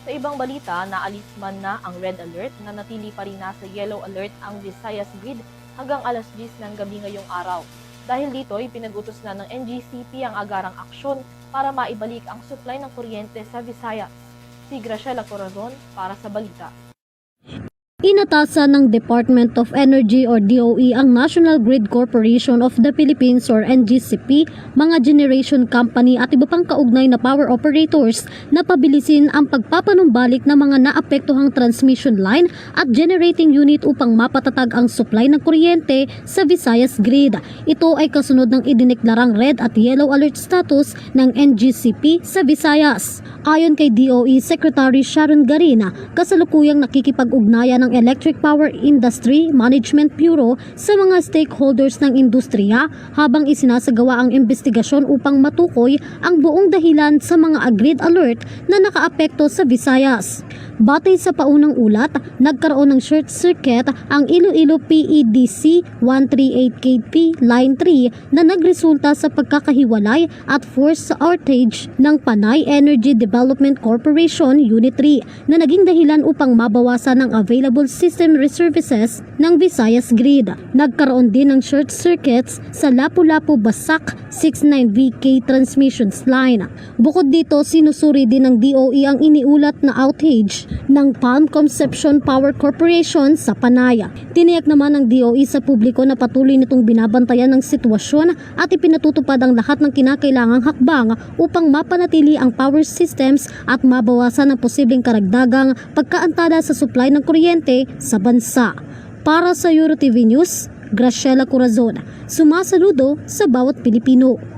Sa ibang balita, naalis man na ang red alert, na natili pa rin nasa yellow alert ang Visayas grid hanggang alas 10 ng gabi ngayong araw. Dahil dito, ipinag-utos na ng NGCP ang agarang aksyon para maibalik ang supply ng kuryente sa Visayas. Si Graciela Corazon para sa balita. Inatasan ng Department of Energy or DOE ang National Grid Corporation of the Philippines or NGCP, mga generation company at iba pang kaugnay na power operators na pabilisin ang pagpapanumbalik ng mga naapektuhang transmission line at generating unit upang mapatatag ang supply ng kuryente sa Visayas grid. Ito ay kasunod ng idineklarang red at yellow alert status ng NGCP sa Visayas. Ayon kay DOE Secretary Sharon Garina, kasalukuyang nakikipag-ugnayan ng Electric Power Industry Management Bureau sa mga stakeholders ng industriya habang isinasagawa ang investigasyon upang matukoy ang buong dahilan sa mga agreed alert na nakaapekto sa Visayas. Batay sa paunang ulat, nagkaroon ng short circuit ang Iloilo PEDC 138KP Line 3 na nagresulta sa pagkakahiwalay at force outage ng Panay Energy Development Corporation Unit 3 na naging dahilan upang mabawasan ang available system reservices ng Visayas Grid. Nagkaroon din ng short circuits sa Lapu-Lapu Basak 69VK transmissions line. Bukod dito, sinusuri din ng DOE ang iniulat na outage ng Palm Conception Power Corporation sa Panaya. Tiniyak naman ng DOE sa publiko na patuloy nitong binabantayan ng sitwasyon at ipinatutupad ang lahat ng kinakailangang hakbang upang mapanatili ang power systems at mabawasan ang posibleng karagdagang pagkaantada sa supply ng kuryente sa bansa. Para sa EuroTV News, Graciela Corazon, sumasaludo sa bawat Pilipino.